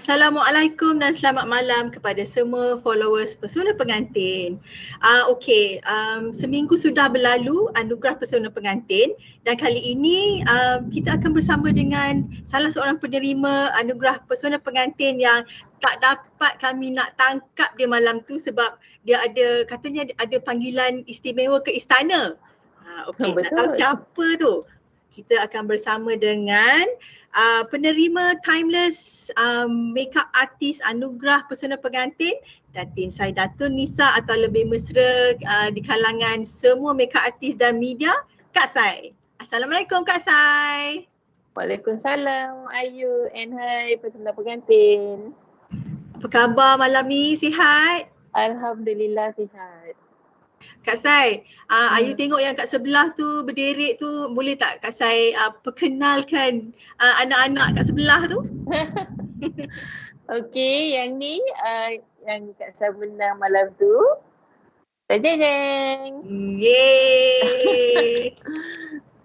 Assalamualaikum dan selamat malam kepada semua followers Pesona Pengantin. Seminggu sudah berlalu Anugerah Pesona Pengantin dan kali ini kita akan bersama dengan salah seorang penerima Anugerah Pesona Pengantin yang tak dapat kami nak tangkap dia malam tu sebab dia katanya ada panggilan istimewa ke istana. Nak tahu siapa tu? Kita akan bersama dengan penerima Timeless Makeup Artist Anugerah Pesona Pengantin, Datin Saidatun Nisa atau lebih mesra di kalangan semua makeup artist dan media, Kak Sai. Assalamualaikum Kak Sai. Waalaikumsalam Ayu and hai Pesona Pengantin. Apa khabar malam ni, sihat? Alhamdulillah sihat. Kak Sai, Ayu tengok yang kat sebelah tu berderet tu, boleh tak Kak Sai perkenalkan anak-anak kat sebelah tu? Okey, yang ni yang Kak Sai menang malam tu. Jeng. Yeay.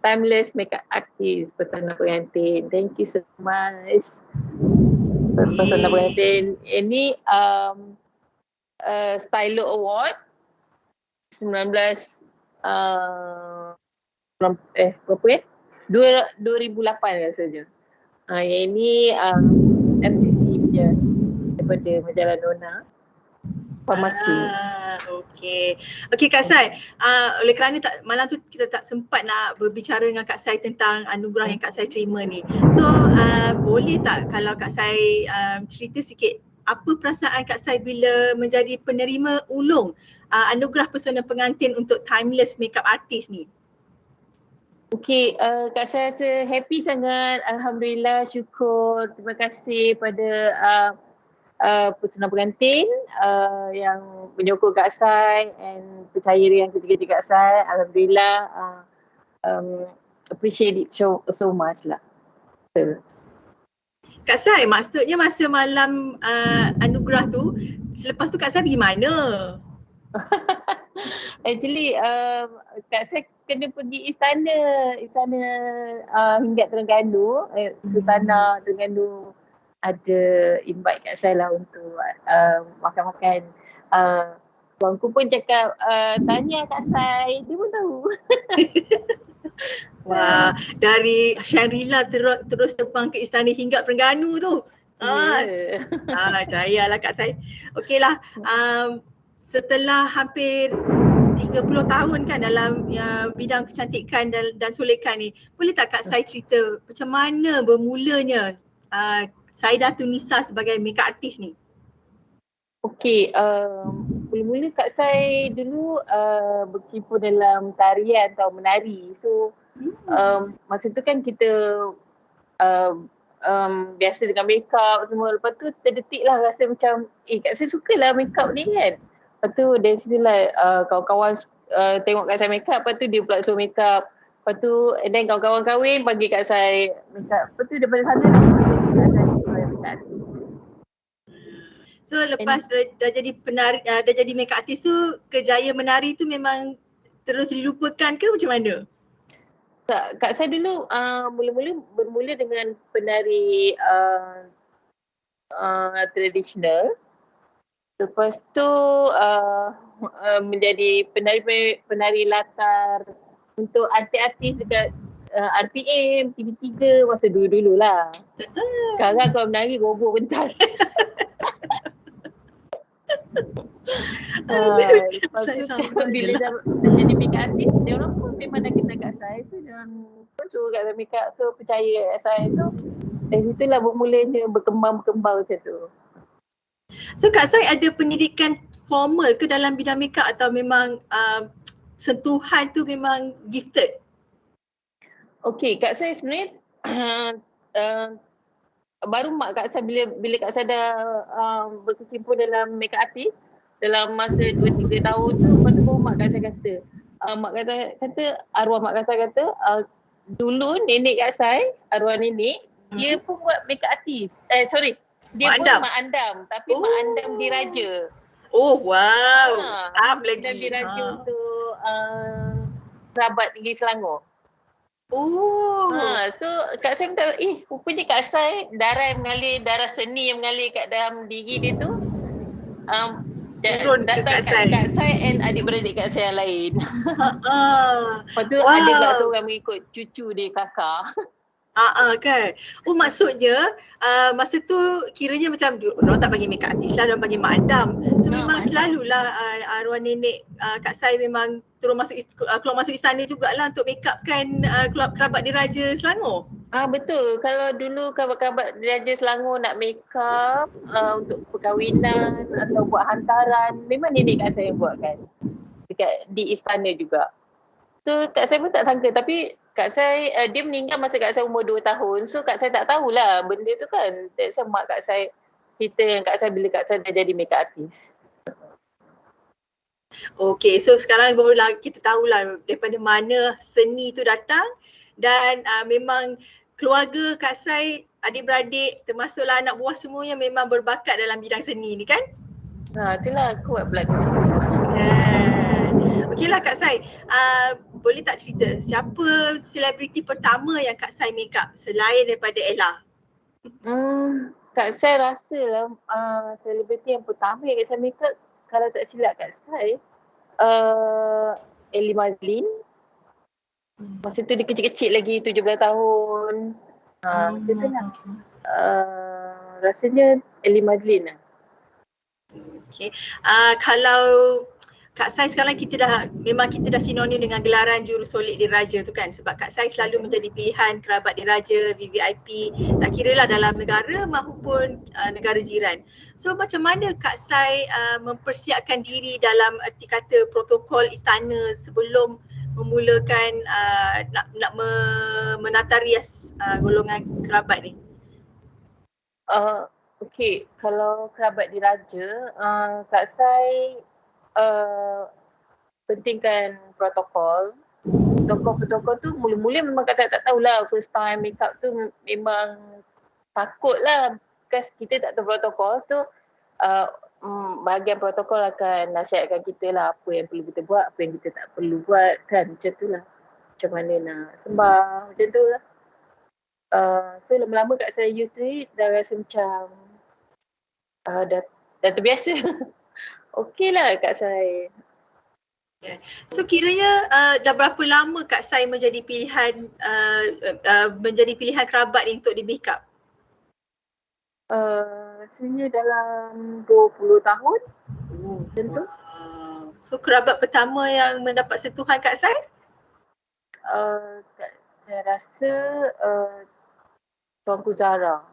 Timeless Makeup Artist Pesona Pengantin. Thank you so much. Pesona Pengantin. Ini Stylo Award 2008 rasanya. Yang ini FCC punya daripada majalah Nona Farmasi. Okey Kak Sai, oleh kerana malam tu kita tak sempat nak berbicara dengan Kak Sai tentang anugerah yang Kak Sai terima ni. So boleh tak kalau Kak Sai cerita sikit apa perasaan Kak Sai bila menjadi penerima ulung Anugerah Pesona Pengantin untuk Timeless Makeup Artist ni? Okey, Kak Sai rasa happy sangat. Alhamdulillah, syukur. Terima kasih pada Pesona Pengantin yang menyokong Kak Sai and percaya dengan kerja-kerja Kak Sai. Alhamdulillah, appreciate it so much lah. Kak Sai, maksudnya masa malam anugerah tu, selepas tu Kak Sai pergi mana? Actually, Kak Sai kena pergi istana hingga Terengganu, Sultanah Terengganu ada invite Kak Sai lah untuk makan-makan. Tuanku pun cakap, tanya Kak Sai, dia pun tahu. Wah, dari Shangri-La terus terbang ke istana hingga Terengganu tu. Jayalah Kak Sai. Okeylah, setelah hampir 30 tahun kan dalam bidang kecantikan dan solekan ni, boleh tak Kak Sai cerita macam mana bermulanya Saidatun Nisa sebagai makeup artist ni? Okey, mula-mula Kak Sai dulu berkecimpung dalam tarian atau menari. So masa tu kan kita biasa dengan makeup semua. Lepas tu terdetik lah rasa macam Kak Sai sukalah makeup ni kan. Lepas tu dari situlah kawan-kawan tengok Kak Sai makeup, lepas tu dia pula suruh makeup. Lepas tu and then kawan-kawan kahwin bagi Kak Sai makeup. Lepas tu daripada sana lah Kak Sai makeup artist. So lepas dah jadi penari, dah jadi makeup artist tu, kejayaan menari tu memang terus dilupakan ke macam mana? Kak Sai dulu mula-mula bermula dengan penari tradisional. Lepas tu menjadi penari latar untuk artis-artis dekat RTM, TV3 masa dulu-dulu lah. Sekarang kalau menari robot bentar. Lepas tu bila dah jadi makeup artist, dia orang pun memang nak kenal Kak Sai tu, dia orang pun suruh Kak Sai makeup, so percaya Kak Sai. So dari situlah bermulanya berkembang macam tu. So Kak Sai ada pendidikan formal ke dalam bidang makeup atau memang sentuhan tu memang gifted? Okey, Kak Sai sebenarnya baru mak Kak Sai bila Kak Sai dah berkecimpung dalam makeup artist dalam masa 2-3 tahun tu, lepas tu mak Kak Sai kata, arwah mak Kak Sai kata, dulu nenek Kak Sai, arwah nenek, dia pun buat makeup artist. Dia Mak pun Andam. Mak Andam, tapi Mak Andam diraja. Oh wow. Andam diraja untuk kerabat Negeri Selangor. Oh. So Kak Sai tahu, rupanya Kak Sai darah yang mengalir, darah seni yang mengalir kat dalam diri dia tu Turun ke datang Kak kat Sai. Kak Sai and adik-beradik Kak Sai yang lain. Lepas tu ada pula Wow. seorang mengikut cucu dia, kakak. Kan. Oh, maksudnya masa tu kiranya macam orang tak panggil makeup artist lah, orang panggil mak andam. So memang Mak andam. selalulah arwah nenek Kak Sai memang turun masuk keluar masuk istana jugalah untuk make upkan kerabat diraja Selangor. Betul. Kalau dulu kerabat-kerabat diraja Selangor nak make up untuk perkahwinan atau buat hantaran, memang nenek Kak Sai yang buat kan. Di istana juga. So Kak Sai pun tak sangka, tapi Kak Sai dia meninggal masa Kak Sai umur 2 tahun. So Kak Sai tak tahulah benda tu kan. That's why mak Kak Sai cerita yang Kak Sai bila Kak Sai dah jadi makeup artist. Okay, so sekarang barulah kita tahulah daripada mana seni tu datang dan memang keluarga Kak Sai, adik-beradik termasuklah anak buah semuanya memang berbakat dalam bidang seni ni kan? Itulah kuat pula kat situ. Okeylah Kak Sai, boleh tak cerita siapa selebriti pertama yang Kak Sai make up selain daripada Ella? Kak Sai rasa lah selebriti yang pertama yang Kak Sai make up, kalau tak silap Kak Sai, Ellie Mazlin. Masa tu dia kecil-kecil lagi, 17 tahun. Macam tu lah. Rasanya Ellie Mazlin lah. Okay. Kalau Kak Sai sekarang kita dah sinonim dengan gelaran jurusolek diraja tu kan, sebab Kak Sai selalu menjadi pilihan kerabat diraja, VVIP, tak kira lah dalam negara maupun negara jiran. So macam mana Kak Sai mempersiapkan diri dalam erti kata protokol istana sebelum memulakan nak menata rias golongan kerabat ni? Okay, kalau kerabat diraja, Kak Sai pentingkan protokol. Protokol tu mula-mula memang Kak Sai tak tahulah, first time make up tu memang takut lah because kita tak tahu protokol tu. Bahagian protokol akan nasihatkan kita lah apa yang perlu kita buat, apa yang kita tak perlu buat kan, macam tu lah. Macam mana nak sembah, macam tu lah. So lama-lama Kak Sai use to it, dah rasa macam dah terbiasa. Okey lah Kak Sai. So kiranya dah berapa lama Kak Sai menjadi pilihan kerabat ni untuk di make up? Rasanya dalam 20 tahun. Macam tu. So kerabat pertama yang mendapat sentuhan Kak Sai? Saya rasa Tuanku Zara.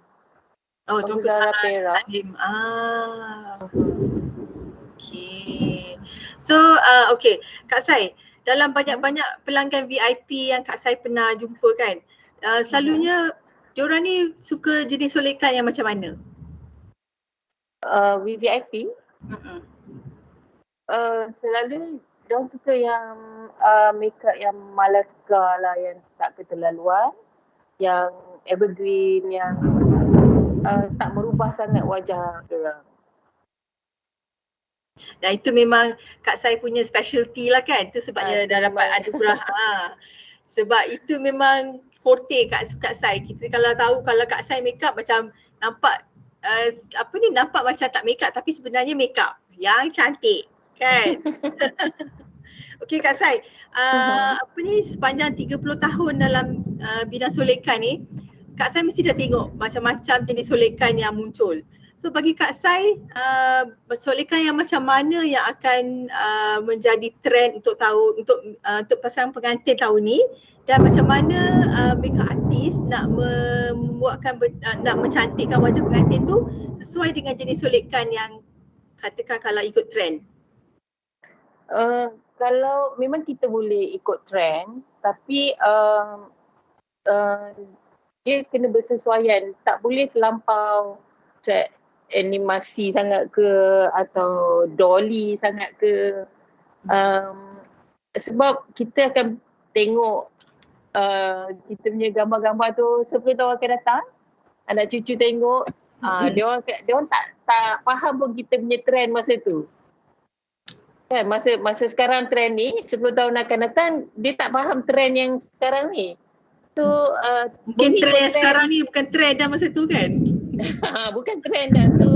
Tuanku Zara Perak. Salim. Okay. So okay Kak Sai, dalam banyak-banyak pelanggan VIP yang Kak Sai pernah jumpa kan, selalunya diorang ni suka jenis solekan yang macam mana? VIP? Selalu diorang suka yang makeup yang malas segar lah, yang tak keterlaluan, yang evergreen, yang tak merubah sangat wajah diorang. Dan itu memang Kak Sai punya specialty lah kan, itu sebabnya dah dapat anugerah. Sebab itu memang forte Kak Sai. Kita kalau tahu kalau Kak Sai make up macam nampak nampak macam tak make up tapi sebenarnya make up yang cantik kan. Okey Kak Sai, sepanjang 30 tahun dalam bidang solekan ni, Kak Sai mesti dah tengok macam-macam jenis solekan yang muncul. So bagi Kak Sai, solekan yang macam mana yang akan menjadi trend untuk pasangan pengantin tahun ni, dan macam mana makeup artist nak nak mencantikkan wajah pengantin tu sesuai dengan jenis solekan yang katakan kalau ikut trend? Kalau memang kita boleh ikut trend, tapi dia kena bersesuaian, tak boleh terlampau animasi sangat ke atau dolly sangat ke, sebab kita akan tengok kita punya gambar-gambar tu 10 tahun akan datang, anak cucu tengok, dia orang tak faham pun kita punya trend masa tu. Kan masa sekarang trend ni, 10 tahun akan datang dia tak faham trend yang sekarang ni. So Mungkin only trend yang content- sekarang ni bukan trend dah masa tu kan? bukan trend dah tu.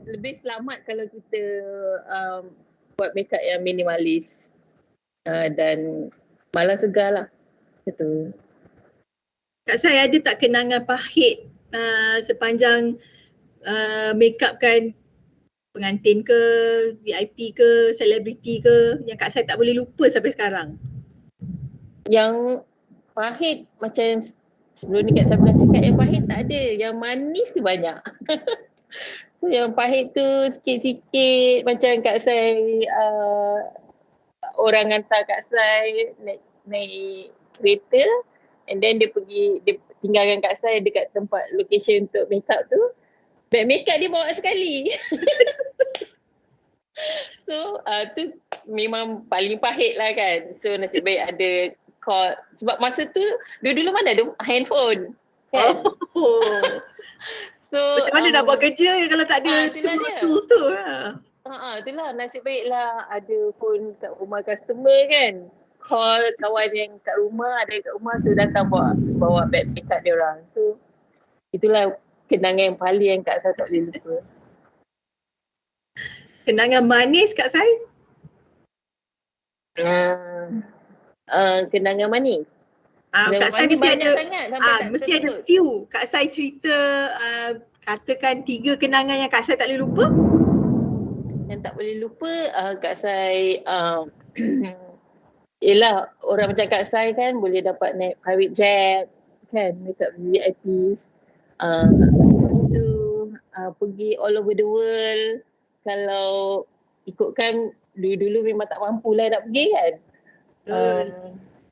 Lebih selamat kalau kita buat makeup yang minimalis dan malah segar lah. Betul. Kak Sai, ada tak kenangan pahit sepanjang makeup kan pengantin ke, VIP ke, selebriti ke yang Kak Sai tak boleh lupa sampai sekarang? Yang pahit macam sebelum ni Kak Sai pernah cakap, yang pahit tak ada, yang manis tu banyak. So yang pahit tu sikit-sikit, macam Kak Sai orang hantar Kak Sai naik kereta and then dia tinggalkan Kak Sai dekat tempat location untuk makeup tu. Bag makeup dia bawa sekali. So tu memang paling pahit lah kan. So nasib baik ada call. Sebab masa tu dulu mana ada handphone kan. Oh. So Macam mana nak buat kerja kalau tak ada itulah semua dia. tools tu? Itulah nasib baiklah ada phone kat rumah customer kan. Call kawan yang kat rumah, ada kat rumah tu datang bawa bag makeup dia orang. So itulah kenangan yang paling yang Kak Sai tak boleh lupa. Kenangan manis Kak Sai? Kenangan manis. Kak Sai mesti banyak ada sangat sampai tak mesti ada tersebut. few. Kak Sai cerita katakan 3 kenangan yang Kak Sai tak boleh lupa. Yang tak boleh lupa Kak Sai yelah, orang macam Kak Sai kan boleh dapat naik private jet kan, makeup VIPs. Tu pergi all over the world. Kalau ikutkan dulu memang tak mampu lah nak pergi kan.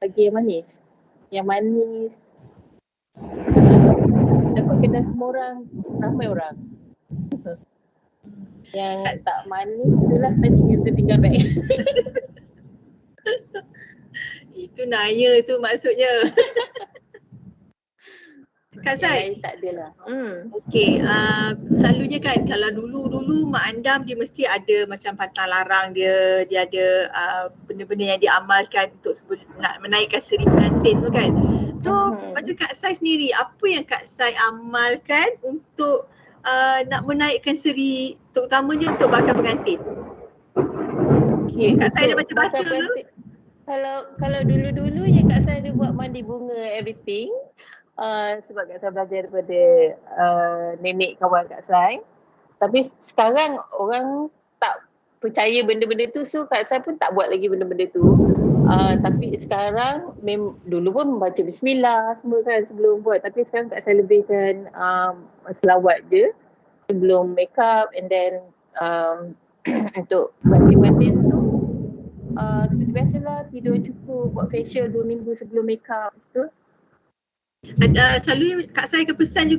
Lagi yang manis. Yang manis. Dapat kenal semua orang, ramai orang. Yang tak manis itulah tadi yang tertinggal bag. Itu naya tu maksudnya. Kak Sai, tak adalah. okey, selalunya kan kalau dulu Mak Andam dia mesti ada macam pantang larang dia ada benda-benda yang diamalkan untuk nak menaikkan seri pengantin tu kan. So macam Kak Sai sendiri, apa yang Kak Sai amalkan untuk nak menaikkan seri, terutamanya untuk bakal pengantin? Okay, Kak Sai ada baca-baca ke? Kalau dulu-dulu je Kak Sai ada buat mandi bunga everything. Sebab Kak Sai belajar daripada nenek kawan Kak Sai. Tapi sekarang orang tak percaya benda-benda tu, so Kak Sai pun tak buat lagi benda-benda tu. Tapi sekarang dulu pun membaca bismillah semua kan sebelum buat, tapi sekarang Kak Sai lebihkan selawat je sebelum makeup, and then untuk pengantin tu seperti biasalah, tidur cukup, buat facial 2 minggu sebelum makeup tu. Selalu Kak Sai akan pesan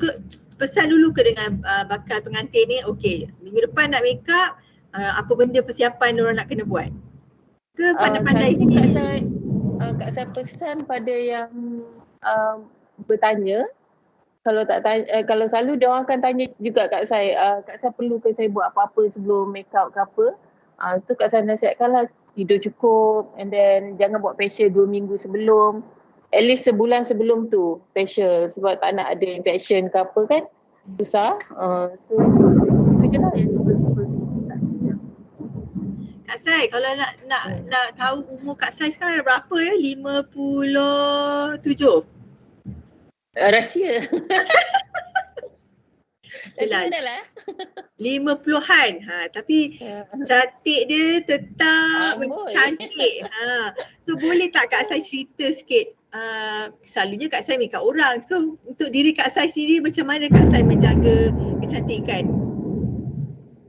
dulu ke dengan bakal pengantin ni, okey minggu depan nak makeup, apa benda persiapan orang nak kena buat? Ke pandai-pandai sendiri? Kak Sai pesan pada yang bertanya. Kalau tak tanya, kalau selalu dia orang akan tanya juga Kak Sai, Kak Sai perlu ke saya buat apa-apa sebelum makeup ke apa? Tu Kak Sai nasihatkanlah tidur cukup, and then jangan buat facial 2 minggu sebelum. At least sebulan sebelum tu facial, sebab tak nak ada infection ke apa kan, susah. So itu je lah yang simple-simple. Kak Sai, kalau nak tahu umur Kak Sai sekarang berapa ya? 57? Rahsia. Itulah. Dah lah. 50-an. Tapi cantik dia tetap cantik. So boleh tak Kak Sai cerita sikit? Selalunya Kak Sai makeup orang. So untuk diri Kak Sai sendiri, macam mana Kak Sai menjaga kecantikan?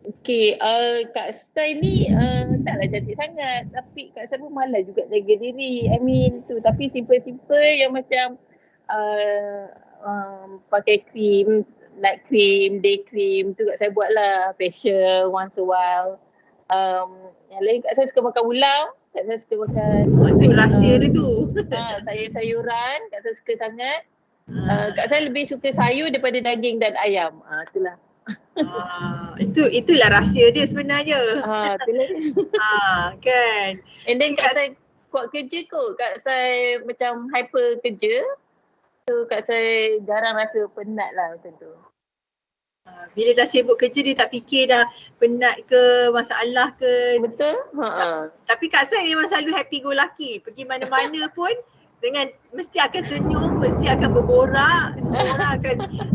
Okay, Kak Sai ni taklah cantik sangat, tapi Kak Sai pun malas juga jaga diri. I mean tu, tapi simple-simple yang macam pakai krim, night cream, day cream tu Kak Sai buat lah. Facial once a while. Yang lain Kak Sai suka makan ulam, Kak Sai suka makan Itu rahsia dia tu. sayur-sayuran Kak Sai suka sangat. Kak Sai lebih suka sayur daripada daging dan ayam. Itulah. Itulah rahsia dia sebenarnya. Itulah dia. Kan. And then Kak Sai kuat kerja kot. Kak saya macam hyper kerja. So Kak saya jarang rasa penat lah macam tu. Bila dah sibuk kerja dia tak fikir dah penat ke, masalah ke. Betul? Ha. Tapi Kak Sai memang selalu happy go lucky. Pergi mana-mana pun dengan mesti akan senyum, mesti akan berborak. Semua orang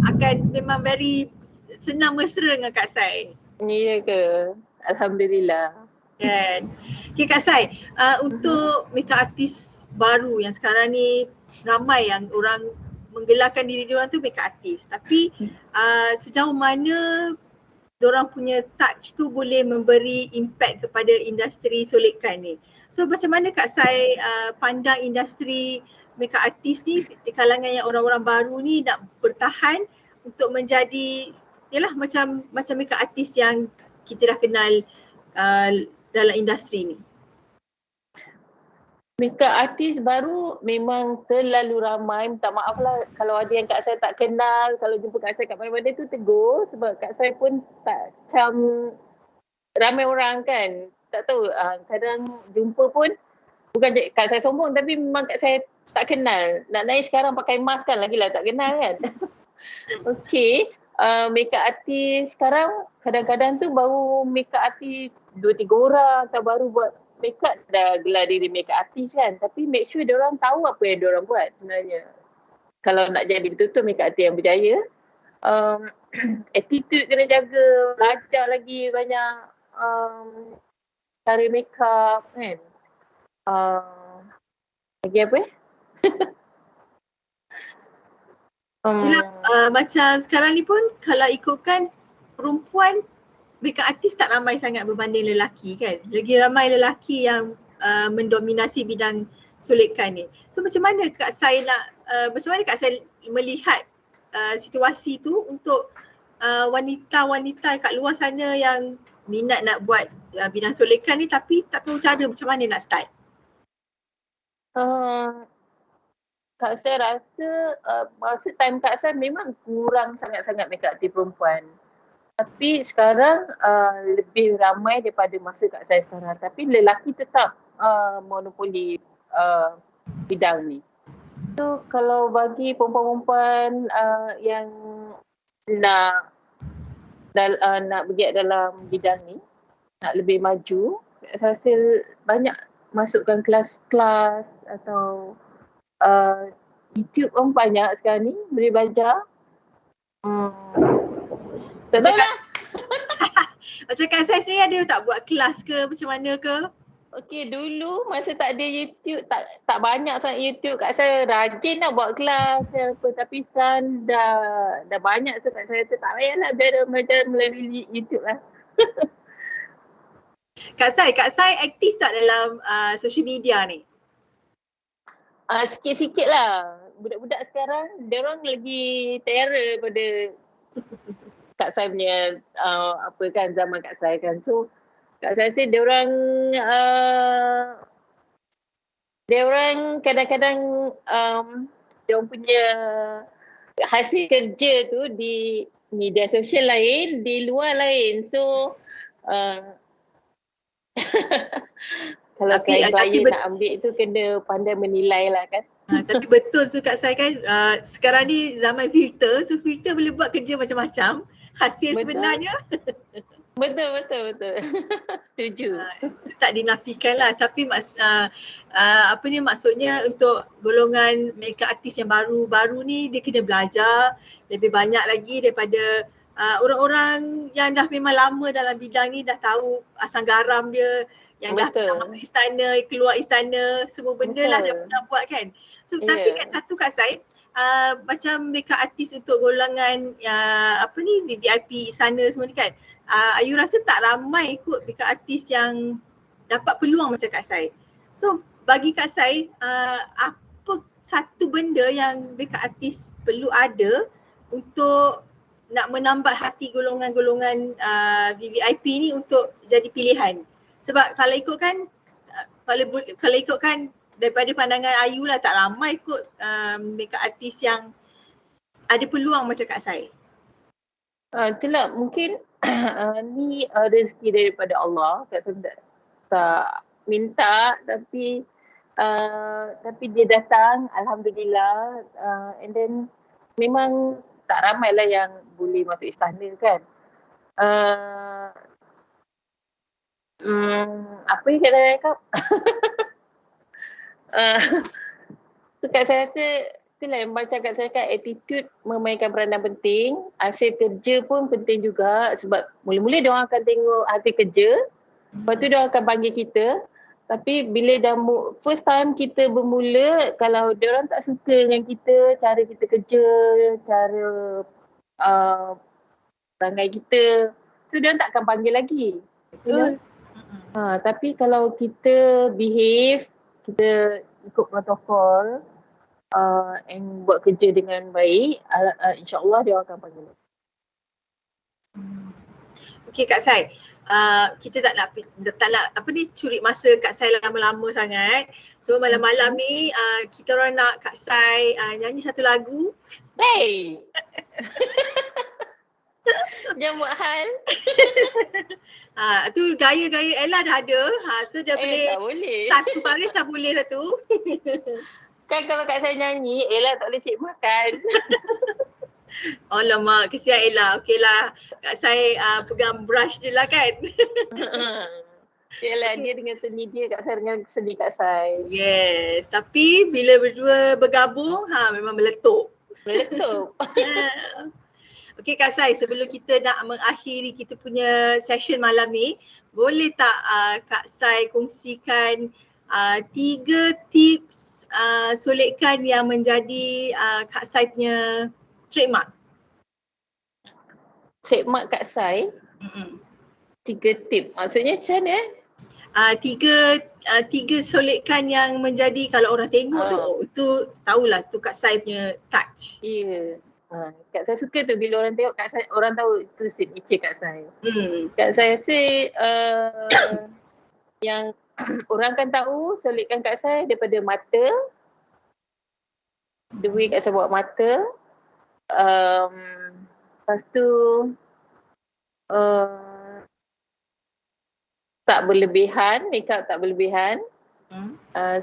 akan memang very senang mesra dengan Kak Sai. Ya ke? Alhamdulillah. Kan. Okay Kak Sai, untuk makeup artist baru yang sekarang ni ramai yang orang menggelarkan diri diorang tu makeup artist. Tapi sejauh mana diorang punya touch tu boleh memberi impact kepada industri solekan ni. So macam mana Kak Sai pandang industri makeup artist ni di kalangan yang orang-orang baru ni nak bertahan untuk menjadi yalah macam makeup artist yang kita dah kenal dalam industri ni? Makeup artist baru memang terlalu ramai. Minta maaf lah kalau ada yang Kak saya tak kenal. Kalau jumpa Kak saya kat mana-mana tu tegur. Sebab Kak saya pun tak macam ramai orang kan. Tak tahu kadang jumpa pun bukan Kak saya sombong tapi memang Kak saya tak kenal. Nak naik sekarang pakai mask kan lagilah tak kenal kan. Okay. Makeup artist sekarang kadang-kadang tu baru makeup artist 2-3 orang atau baru buat makeup dah gelar diri makeup artist kan. Tapi make sure diorang tahu apa yang diorang buat sebenarnya. Kalau nak jadi betul-betul makeup artist yang berjaya, attitude kena jaga, belajar lagi banyak cara makeup kan. Lagi apa macam sekarang ni pun kalau ikutkan perempuan makeup artist tak ramai sangat berbanding lelaki kan. Lagi ramai lelaki yang mendominasi bidang solekan ni. So macam mana Kak Sai melihat situasi tu untuk wanita-wanita kat luar sana yang minat nak buat bidang solekan ni tapi tak tahu cara macam mana nak start? Kak saya rasa masa time Kak saya memang kurang sangat-sangat makeup artist perempuan. Tapi sekarang lebih ramai daripada masa Kak saya sekarang. Tapi lelaki tetap monopoli bidang ni. So kalau bagi perempuan-perempuan yang nak bergiat dalam bidang ni, nak lebih maju, saya rasa banyak masukkan kelas-kelas atau YouTube pun banyak sekarang ni boleh belajar. Tak tahu lah. Macam Kak Sai sendiri ada tak buat kelas ke macam mana ke? Okey, dulu masa tak ada YouTube, tak banyak sangat YouTube. Kak saya rajin lah buat kelas apa. Tapi sekarang dah banyak. So Kak saya tak payahlah biar belajar melalui YouTube lah. Kak Sai aktif tak dalam social media ni? Sikit-sikit lah. Budak-budak sekarang, diorang lagi terror pada Kak saya punya apa kan, zaman Kak saya kan. So Kak saya rasa diorang kadang-kadang diorang punya hasil kerja tu di media sosial lain, di luar lain. So kalau klien nak ambil tu kena pandai menilai lah kan. Tapi betul tu Kak Sai kan, sekarang ni zaman filter, so filter boleh buat kerja macam-macam. Hasil betul. Sebenarnya Betul. Setuju. Itu tak dinafikan lah. Tapi maksudnya untuk golongan makeup artist yang baru ni dia kena belajar lebih banyak lagi daripada orang-orang yang dah memang lama dalam bidang ni, dah tahu asam garam dia, yang dah masuk istana, keluar istana, semua benda lah dia pernah buat kan. So tapi Kak Sai, macam makeup artist untuk golongan VIP istana semua ni kan, Ayu rasa tak ramai kot makeup artist yang dapat peluang macam Kak Sai. So bagi Kak Sai, apa satu benda yang makeup artist perlu ada untuk nak menambah hati golongan-golongan VVIP ni untuk jadi pilihan? Sebab kalau ikutkan daripada pandangan Ayu lah, tak ramai kot makeup artist yang ada peluang macam Kak Sai. Itulah mungkin ni rezeki daripada Allah. Kak Sai tak minta, tapi Tapi dia datang, Alhamdulillah, and then memang tak ramai lah yang boleh masuk istana kan. Apa yang kata cakap? Tu kat saya rasa itulah yang macam kat saya cakap, attitude memainkan peranan penting. Hasil kerja pun penting juga sebab mula-mula dia orang akan tengok hasil kerja, lepas tu dia orang akan panggil kita. Tapi bila dah first time kita bermula, kalau dia orang tak suka dengan kita, cara kita kerja, cara perangai kita, so dia orang tak akan panggil lagi. You know? Tapi kalau kita behave, kita ikut protokol and buat kerja dengan baik, insyaAllah dia akan panggil. Okey Kak Sai, kita tak nak curi masa Kak Sai lama-lama sangat. So malam-malam ni kita orang nak Kak Sai nyanyi satu lagu. Hey. Jangan buat hal. Tu gaya-gaya Ella dah ada. So dia boleh. Satu baris dah boleh dah tu. Kan kalau Kak Sai nyanyi, Ella tak boleh cik makan. Alamak, kesian Ella. Okey lah, Kak Sai pegang brush je lah kan. Yalah, dia dengan seni dia, Kak Sai dengan seni Kak Sai. Yes, tapi bila berdua bergabung, memang meletup. Okey Kak Sai, sebelum kita nak mengakhiri kita punya session malam ni, boleh tak Kak Sai kongsikan 3 tips solekan yang menjadi Kak Sai punya trademark? Trademark Kak Sai? 3 tip. Maksudnya macam mana? Tiga solekan yang menjadi kalau orang tengok tu tahulah tu Kak Sai punya touch. Ya. Kak Sai suka tu bila orang tengok Kak Sai, orang tahu tu signature Kak Sai. Kak Sai rasa yang orang akan tahu solekan Kak Sai daripada mata, the way Kak Sai buat mata, lepas tu tak berlebihan, makeup tak berlebihan,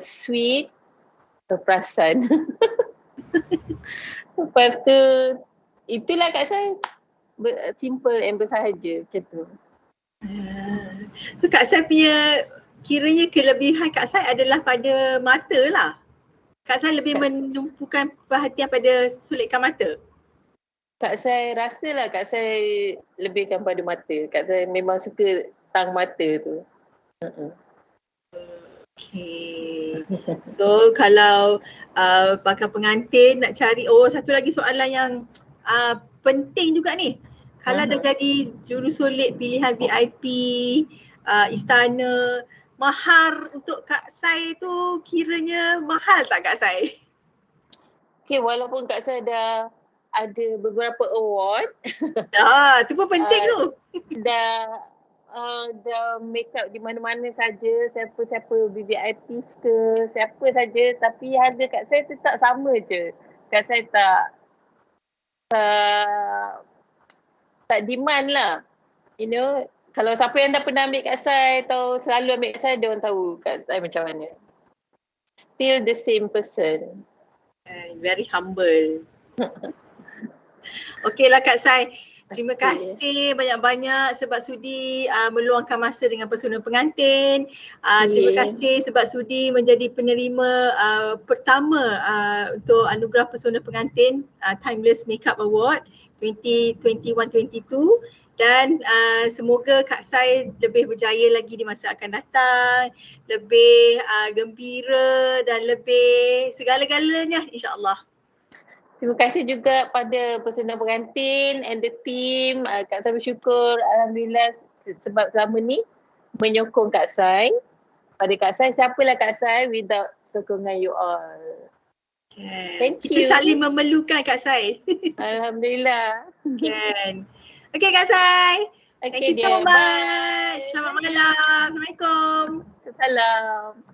sweet, perasan. Lepas tu itulah Kak Sai, simple and bersahaja macam tu. So Kak Sai punya kiranya kelebihan Kak Sai adalah pada mata lah. Kak Sai lebih menumpukan perhatian pada solekan mata. Kak Sai rasalah Kak Sai lebihkan pada mata. Kak Sai memang suka tang mata tu. Okay. So kalau bakal pengantin nak cari, satu lagi soalan yang penting juga ni. Kalau dah jadi jurusolek pilihan VIP, istana, mahar untuk Kak Sai tu kiranya mahal tak Kak Sai? Okay, walaupun Kak Sai dah ada beberapa award. Tu pun penting tu. Dah make up di mana-mana saja, siapa-siapa VIP ke, siapa saja, tapi harga Kak Sai tetap sama je. Kak Sai tak demand lah. You know, kalau siapa yang dah pernah ambil Kak Sai atau selalu ambil Kak Sai, dia orang tahu Kak Sai macam mana. Still the same person. Very humble. Okeylah Kak Sai. Terima kasih banyak-banyak sebab sudi meluangkan masa dengan pesona pengantin. Terima kasih sebab sudi menjadi penerima pertama untuk anugerah pesona pengantin Timeless Makeup Award 2021-22 dan semoga Kak Sai lebih berjaya lagi di masa akan datang, lebih gembira dan lebih segala-galanya insya-Allah. Terima kasih juga pada pesona pengantin and the team. Kak Sai bersyukur alhamdulillah sebab selama ni menyokong Kak Sai. Pada Kak Sai, siapalah Kak Sai without sokongan you all. Thank you. Kita saling memerlukan Kak Sai. Alhamdulillah. Okay Kak Sai. Thank you so much. Bye. Selamat malam. Assalamualaikum. Salam.